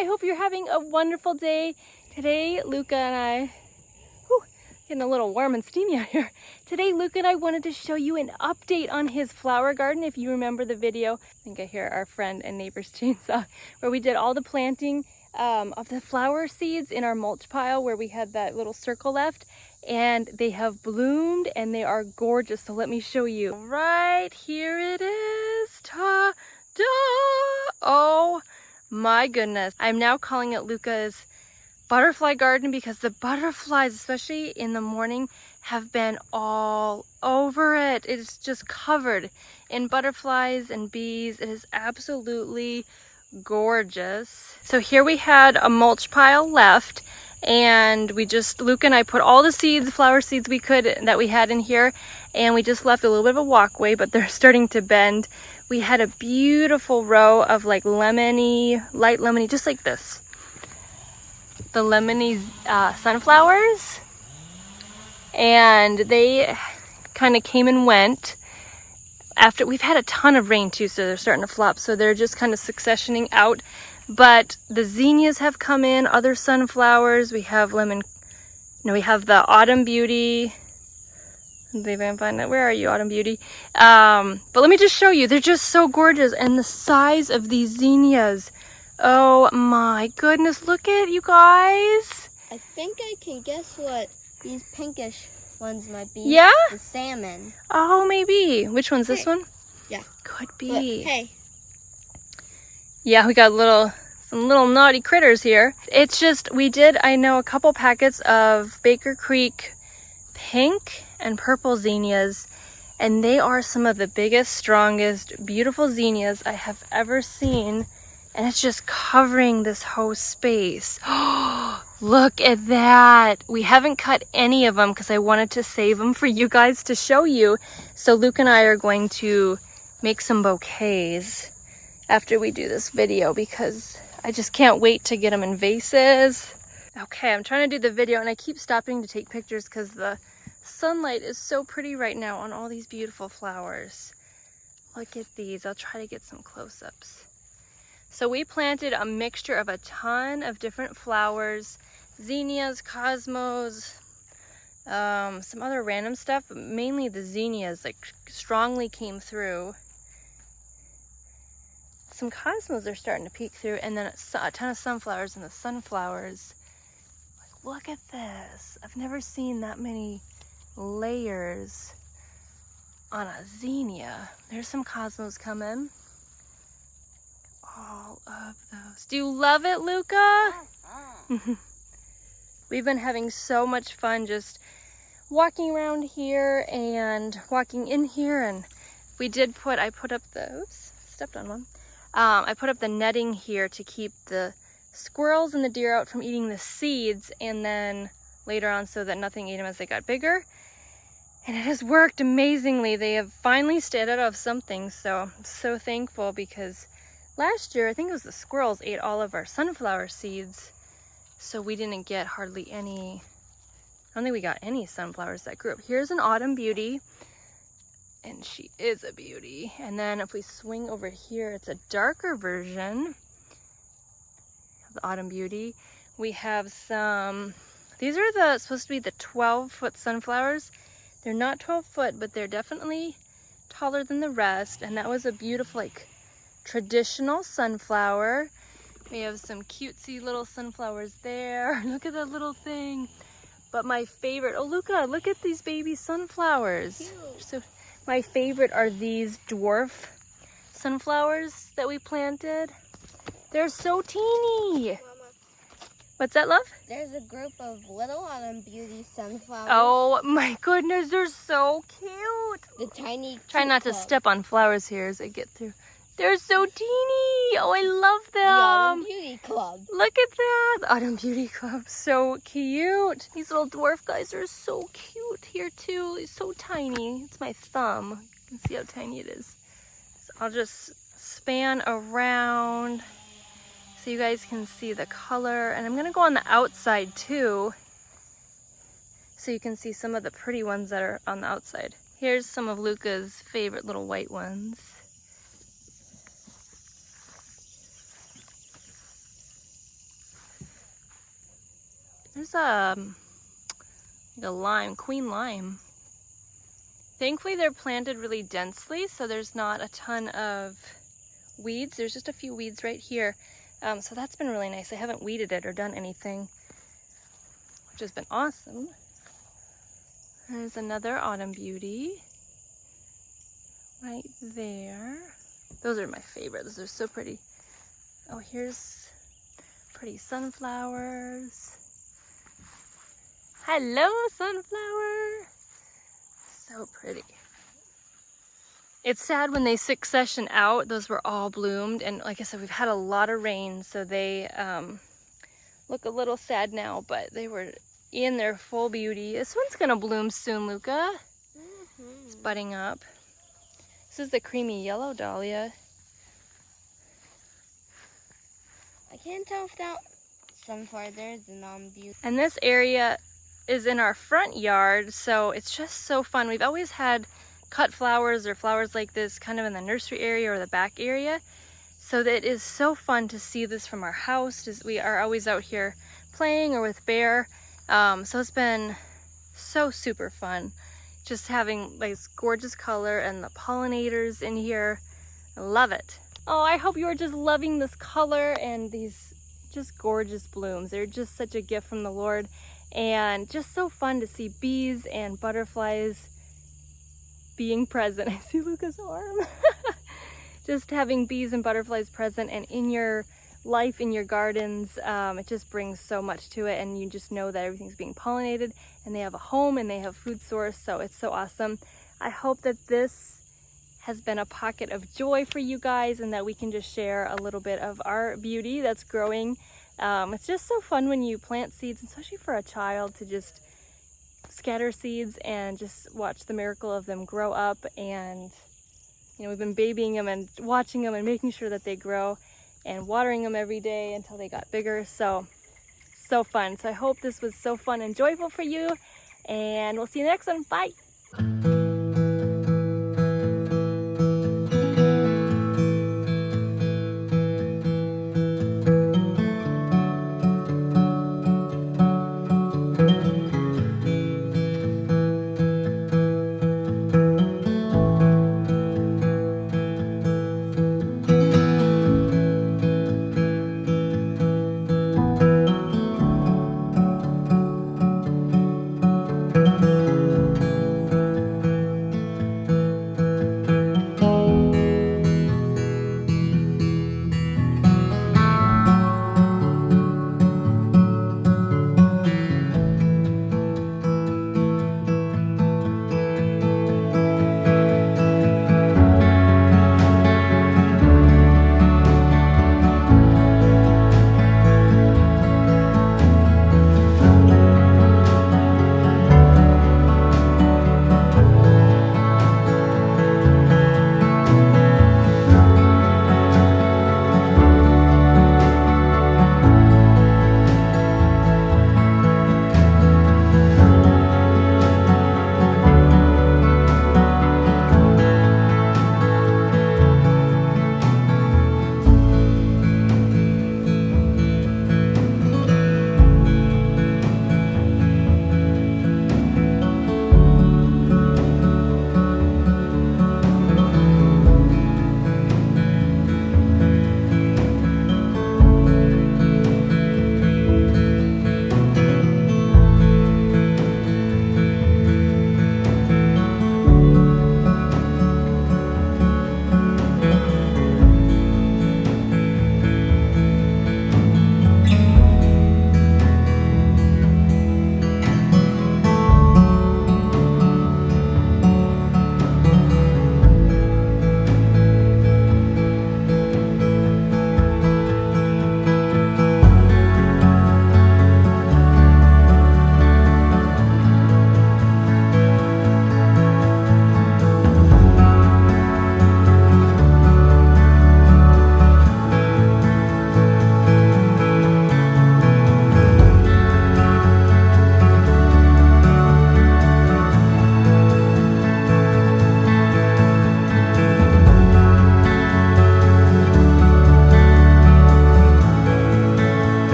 I hope you're having a wonderful day. Today, Luca and I, getting a little warm and steamy out here. Today, Luca and I wanted to show you an update on his flower garden. If you remember the video, I think I hear our friend and neighbor's chainsaw, where we did all the planting of the flower seeds in our mulch pile where we had that little circle left. And they have bloomed and they are gorgeous. So let me show you. Right here it is. Ta-da! Oh my goodness. I'm now calling it Luca's butterfly garden because the butterflies, especially in the morning, have been all over it. It's just covered in butterflies and bees. It is absolutely gorgeous. So here we had a mulch pile left, and Luca and I put all the seeds, flower seeds that we had in here, and we just left a little bit of a walkway, but they're starting to bend. We had a beautiful row of like lemony, light lemony, just like this. The lemony sunflowers, and they kind of came and went after we've had a ton of rain too, so they're starting to flop, so they're just kind of successioning out. But the zinnias have come in, other sunflowers. We have we have the autumn beauty. Where are you, autumn beauty? But let me just show you, they're just so gorgeous, and the size of these zinnias, oh my goodness, look at you guys. I think I can guess what these pinkish ones might be. Yeah? The salmon. Oh, maybe. Which one's this one? Yeah. Could be. But, hey. Yeah, we got some little naughty critters here. It's just, I know a couple packets of Baker Creek pink and purple zinnias, and they are some of the biggest, strongest, beautiful zinnias I have ever seen. And it's just covering this whole space. Oh, look at that. We haven't cut any of them because I wanted to save them for you guys to show you. So Luke and I are going to make some bouquets after we do this video because I just can't wait to get them in vases. Okay, I'm trying to do the video and I keep stopping to take pictures because the sunlight is so pretty right now on all these beautiful flowers. Look at these. I'll try to get some close-ups. So we planted a mixture of a ton of different flowers, zinnias, cosmos, some other random stuff, but mainly the zinnias strongly came through. Some cosmos are starting to peek through, and then a ton of sunflowers, and the sunflowers. Look at this. I've never seen that many layers on a zinnia. There's some cosmos coming. All of those. Do you love it, Luca? We've been having so much fun just walking around here and walking in here, and I put up the, oops, stepped on one. I put up the netting here to keep the squirrels and the deer out from eating the seeds, and then later on so that nothing ate them as they got bigger. And it has worked amazingly. They have finally stayed out of something, so I'm so thankful because last year, I think it was the squirrels ate all of our sunflower seeds, so we didn't get hardly any. I don't think we got any sunflowers that grew up. Here's an autumn beauty, and she is a beauty. And then if we swing over here, it's a darker version of the autumn beauty. We have some, these are supposed to be the 12-foot sunflowers. They're not 12 foot, but they're definitely taller than the rest, and that was a beautiful, traditional sunflower. We have some cutesy little sunflowers there. Look at that little thing. But my favorite, oh Luca, look at these baby sunflowers. Cute. So my favorite are these dwarf sunflowers that we planted. They're so teeny. Mama, what's that, love? there's a group of little autumn beauty sunflowers. Oh my goodness, they're so cute. The tiny Try not to step on flowers here as I get through. They're so teeny. Oh, I love them. The Autumn Beauty Club. Look at that. The Autumn Beauty Club. So cute. These little dwarf guys are so cute here too. He's so tiny. It's my thumb. You can see how tiny it is. So I'll just span around so you guys can see the color. And I'm going to go on the outside too, so you can see some of the pretty ones that are on the outside. Here's some of Luca's favorite little white ones. There's a lime, queen lime. Thankfully they're planted really densely, so there's not a ton of weeds. There's just a few weeds right here. So that's been really nice. I haven't weeded it or done anything, which has been awesome. There's another autumn beauty right there. Those are my favorite. Those are so pretty. Oh, here's pretty sunflowers. Hello, sunflower. So pretty. It's sad when they succession out. Those were all bloomed, and like I said, we've had a lot of rain, so they look a little sad now, but they were in their full beauty. This one's gonna bloom soon, Luca. It's budding up. This is the creamy yellow dahlia. I can't tell if that sunflower there is a non-beauty. And this area is in our front yard, so it's just so fun. We've always had cut flowers or flowers like this kind of in the nursery area or the back area. So that it is so fun to see this from our house. We are always out here playing or with Bear. So it's been so super fun. Just having like this gorgeous color and the pollinators in here. I love it. Oh, I hope you are just loving this color and these just gorgeous blooms. They're just such a gift from the Lord, and just so fun to see bees and butterflies being present. I see Luca's arm. Just having bees and butterflies present and in your life, in your gardens, it just brings so much to it, and you just know that everything's being pollinated and they have a home and they have food source, so it's so awesome. I hope that this has been a pocket of joy for you guys and that we can just share a little bit of our beauty that's growing. It's just so fun when you plant seeds, especially for a child, to just scatter seeds and just watch the miracle of them grow up. And you know, we've been babying them and watching them and making sure that they grow and watering them every day until they got bigger. So fun. So I hope this was so fun and joyful for you, and we'll see you next one. Bye.